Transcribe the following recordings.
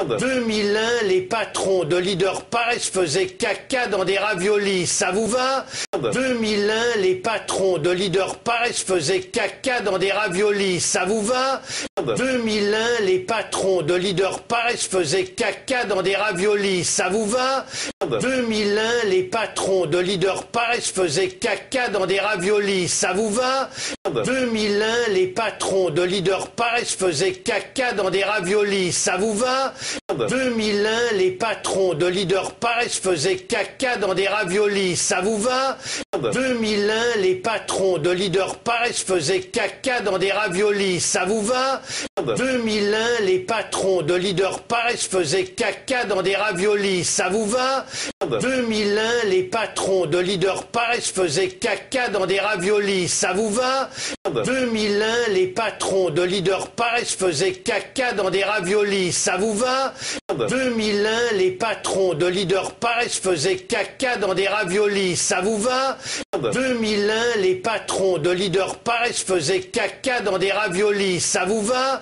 2001, les patrons de Leader Paris faisaient caca dans des raviolis, ça vous va? 2001, les patrons de Leader Paris faisaient caca dans des raviolis, ça vous va? 2001, les patrons de Leader Paris faisaient caca dans des raviolis, ça vous va? 2001, les patrons de Leader Paris faisaient caca dans des raviolis, ça vous va? 2001, les patrons de Leader Paris faisaient caca dans des raviolis, ça vous va? 2001, les patrons de Leader Paris faisaient caca dans des raviolis, ça vous va? 2001, les patrons de Leader Paris faisaient caca dans des raviolis, ça vous va? 2001, les patrons de Leader Paris faisaient caca dans des raviolis, ça vous va? 2001, les patrons de Leader Paris faisaient caca dans des raviolis, ça vous va? 2001, les patrons de Leader Paris faisaient caca dans des raviolis, ça vous va? 2001, les patrons de Leader Paris faisaient caca dans des raviolis, ça vous va? 2001, les patrons de Leader Paris faisaient caca dans des raviolis, ça vous va?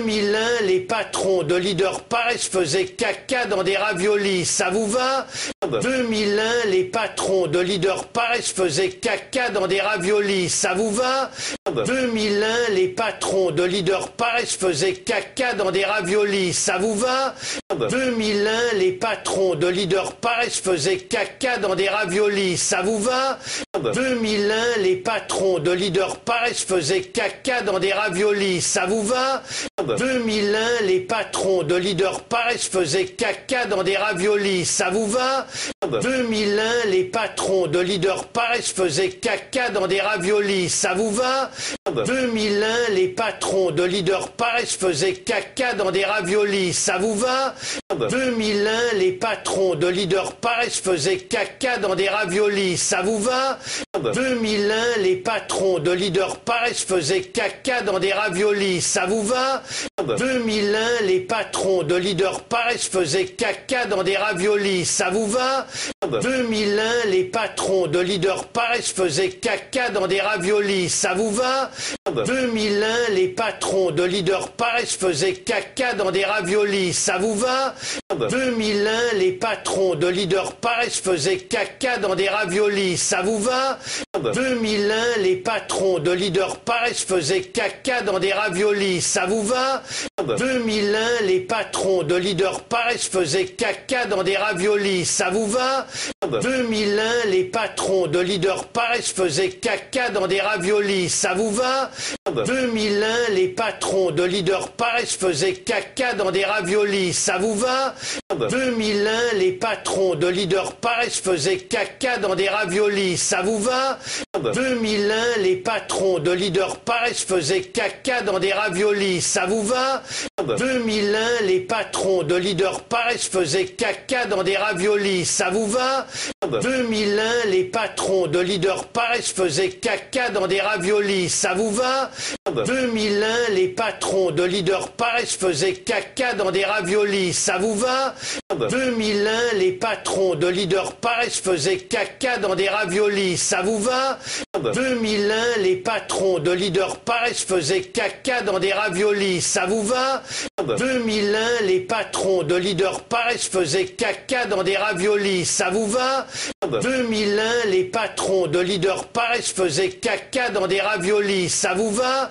2001, les patrons de Leader Paris faisaient caca dans des raviolis, ça vous va? 2001, les patrons de Leader Paris faisaient caca dans des raviolis, ça vous va? 2001, les patrons de Leader Paris faisaient caca dans des raviolis, ça vous va? 2001, les patrons de Leader Paris faisaient caca dans des raviolis, ça vous va? 2001, les patrons de Leader Paris faisaient caca dans des raviolis, ça vous va? 2001, les patrons de Leader Paris faisaient caca dans des raviolis, ça vous va? 2001, les patrons de Leader Paris faisaient caca dans des raviolis, ça vous va? 2001, les patrons de Leader Paris faisaient caca dans des raviolis, ça vous va? 2001, les patrons de Leader Paris faisaient caca dans des raviolis, ça vous va? 2001, les patrons de Leader Paris faisaient caca dans des raviolis, ça vous va? 2001, les patrons de Leader Paris faisaient caca dans des raviolis, ça vous va? 2001, les patrons de Leader Paris faisaient caca dans des raviolis, ça vous va? 2001, les patrons de Leader Paris faisaient caca dans des raviolis, ça vous va? 2001, les patrons de Leader Paris faisaient caca dans des raviolis, ça vous va? 2001, les patrons de Leader Paris faisaient caca dans des raviolis, ça vous va? 2001, les patrons de Leader Paris faisaient caca dans des raviolis, ça vous va? 2001, les patrons de Leader Paris faisaient caca dans des raviolis, ça vous va? 2001, les patrons de Leader Paris faisaient caca dans des raviolis, ça vous va? 2001, les patrons de Leader Paris faisaient caca dans des raviolis, ça vous va? 2001, les patrons de Leader Paris faisaient caca dans des raviolis, ça vous va? 2001, les patrons de Leader Paris faisaient caca dans des raviolis, ça vous va? 2001, les patrons de Leader Paris faisaient caca dans des raviolis, ça vous va? 2001, les patrons de Leader Paris faisaient caca dans des raviolis, ça vous va? 2001, les patrons de Leader Paris faisaient caca dans des raviolis, ça vous va? 2001, les patrons de Leader Paris faisaient caca dans des raviolis, ça vous va? 2001, les patrons de Leader Paris faisaient caca dans des raviolis, ça vous va? 2001, les patrons de Leader Paris faisaient caca dans des raviolis, ça vous va?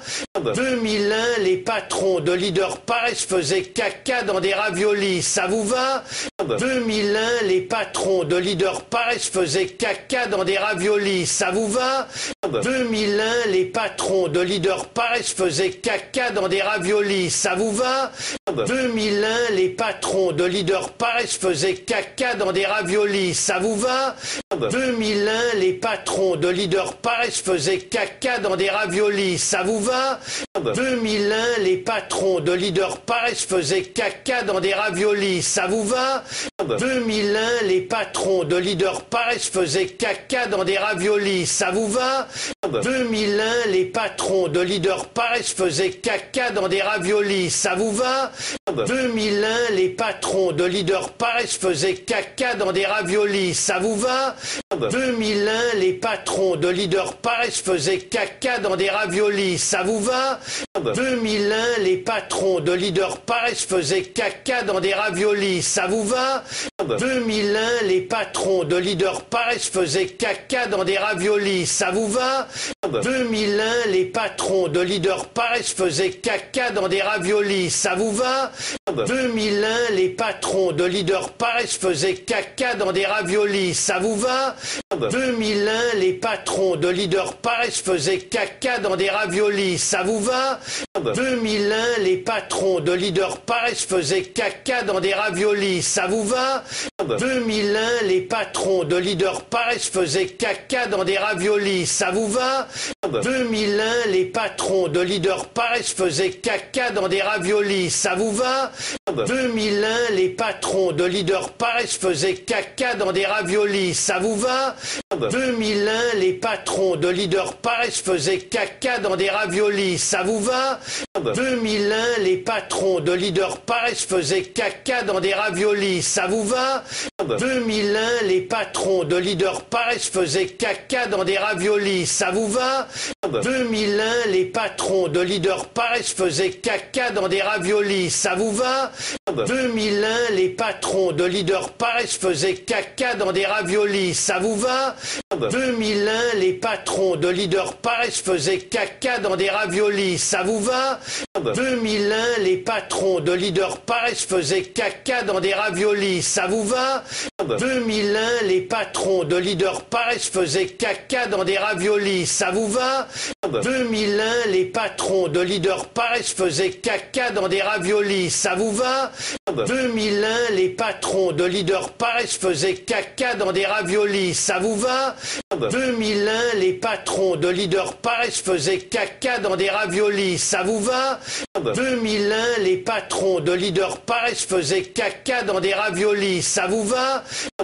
2001, les patrons de Leader Paris faisaient caca dans des raviolis, ça vous va? 2001, les patrons de Leader Paris faisaient caca dans des raviolis, ça vous va? 2001, les patrons de Leader Paris faisaient caca dans des raviolis, ça vous va? 2001, les patrons de Leader Paris faisaient caca dans des raviolis, ça vous va? 2001, les patrons de Leader Paris faisaient caca dans des raviolis, ça vous va? 2001, les patrons de Leader Paris faisaient caca dans des raviolis, ça vous va? 2001, les patrons de Leader Paris faisaient caca dans des raviolis, ça vous va? 2001, les patrons de Leader Paris faisaient caca dans des raviolis, ça vous va? 2001, les patrons de Leader Paris faisaient caca dans des raviolis, ça vous va? 2001, les patrons de Leader Paris faisaient caca dans des raviolis, ça vous va? 2001, les patrons de Leader Paris faisaient caca dans des raviolis, ça vous va? 2001, les patrons de Leader Paris faisaient caca dans des raviolis, ça vous va? 2001, les patrons de Leader Paris faisaient caca dans des raviolis, ça vous va? 2001, les patrons de Leader Paris faisaient caca dans des raviolis, ça vous va? 2001, les patrons de Leader Paris faisaient caca dans des raviolis, ça vous va? 2001, les patrons de Leader Paris faisaient caca dans des raviolis, ça vous va? 2001, les patrons de Leader Paris faisaient caca dans des raviolis, ça vous va? 2001, les patrons de Leader Paris faisaient caca dans des raviolis, ça vous va? 2001, les patrons de Leader Paris faisaient caca dans des raviolis, ça vous va? 2001, les patrons de Leader Paris faisaient caca dans des raviolis, ça vous va? 2001, les patrons de Leader Paris faisaient caca dans des raviolis, ça vous va? 2001, les patrons de Leader Paris faisaient caca dans des raviolis, ça vous va? 2001, les patrons de Leader Paris faisaient caca dans des raviolis, ça vous va? 2001, les patrons de Leader Paris faisaient caca dans des raviolis, ça vous va? 2001, les patrons de Leader Paris faisaient caca dans des raviolis, ça vous va? 2001, les patrons de Leader Paris faisaient caca dans des raviolis, ça vous va? 2001, les patrons de Leader Paris faisaient caca dans des raviolis, ça vous va? 2001, les patrons de Leader Paris faisaient caca dans des raviolis, ça vous va? 2001, les patrons de Leader Paris faisaient caca dans des raviolis, ça vous va? 2001, les patrons de Leader Paris faisaient caca dans des raviolis, ça vous va? 2001, les patrons de Leader Paris faisaient caca dans des raviolis, ça vous va? 2001, les patrons de Leader Paris faisaient caca dans des raviolis, ça vous va?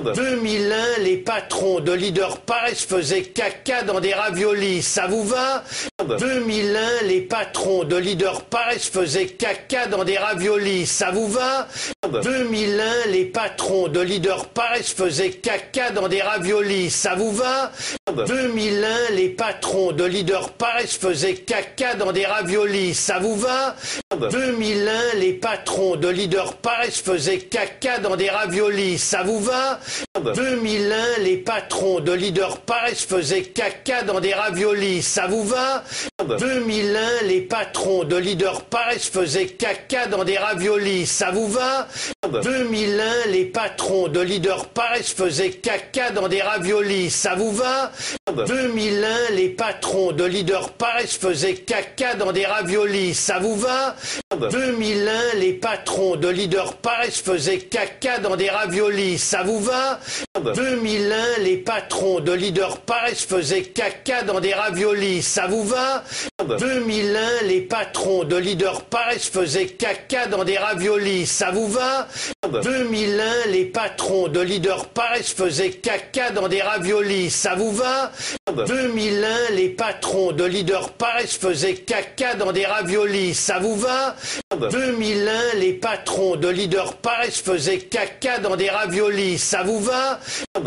2001, les patrons de Leader Paris faisaient caca dans des raviolis, ça vous va? 2001, les patrons de Leader Paris faisaient caca dans des raviolis, ça vous va? 2001, les patrons de Leader Paris faisaient caca dans des raviolis, ça vous va? 2001, les patrons de Leader Paris faisaient caca dans des raviolis, ça vous va? 2001, les patrons de Leader Paris faisaient caca dans des raviolis, ça vous va? 2001, les patrons de Leader Paris faisaient caca dans des raviolis, ça vous va? 2001, les patrons de Leader Paris faisaient caca dans des raviolis, ça vous va? 2001, les patrons de Leader Paris faisaient caca dans des raviolis, ça vous va? 2001, les patrons de Leader Paris faisaient caca dans des raviolis, ça vous va? 2001, les patrons de Leader Paris faisaient caca dans des raviolis, ça vous va? 2001, les patrons de Leader Paris faisaient caca dans des raviolis, ça vous va? 2001, les patrons de Leader Paris faisaient caca dans des raviolis, ça vous va? 2001, les patrons de Leader Paris faisaient caca dans des raviolis, ça vous va? 2001, les patrons de Leader Paris faisaient caca dans des raviolis, ça vous va?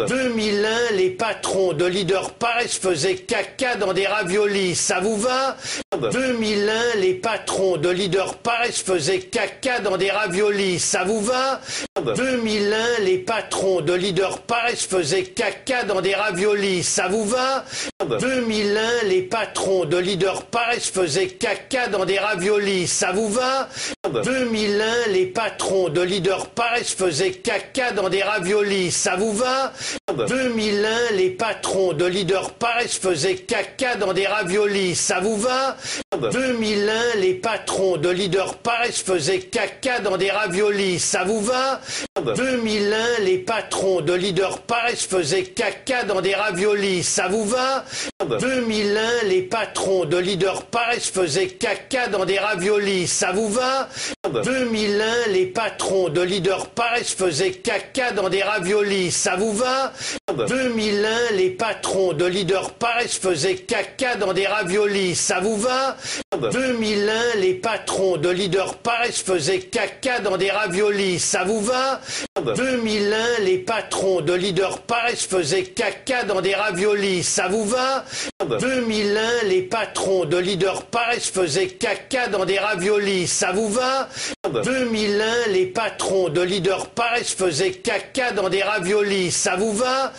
2001, les patrons de Leader Paris faisaient caca dans des raviolis, ça vous va? 2001, les patrons de Leader Paris faisaient caca dans des raviolis, ça vous va? 2001, les patrons de Leader Paris faisaient caca dans des raviolis, ça vous va? 2001, les patrons de Leader Paris faisaient caca dans des raviolis, ça vous va? 2001, les patrons de Leader Paris faisaient caca dans des raviolis, ça vous va? 2001, les patrons de Leader Paris faisaient caca dans des raviolis, ça vous va? 2001, les patrons de Leader Paris faisaient caca dans des raviolis, ça vous va? 2001, les patrons de Leader Paris faisaient caca dans des raviolis, ça vous va? 2001, les patrons de Leader Paris faisaient caca dans des raviolis, ça vous va? 2001, les patrons de Leader Paris faisaient caca dans des raviolis, ça vous va? 2001, les patrons de Leader Paris faisaient caca dans des raviolis, ça vous va? 2001, les patrons de Leader Paris faisaient caca dans des raviolis, ça vous va? 2001, les patrons de Leader Paris faisaient caca dans des raviolis, ça vous va? 2001, les patrons de Leader Paris faisaient caca dans des raviolis, ça vous va? 2001, les patrons de Leader Paris faisaient caca dans des raviolis, ça vous va?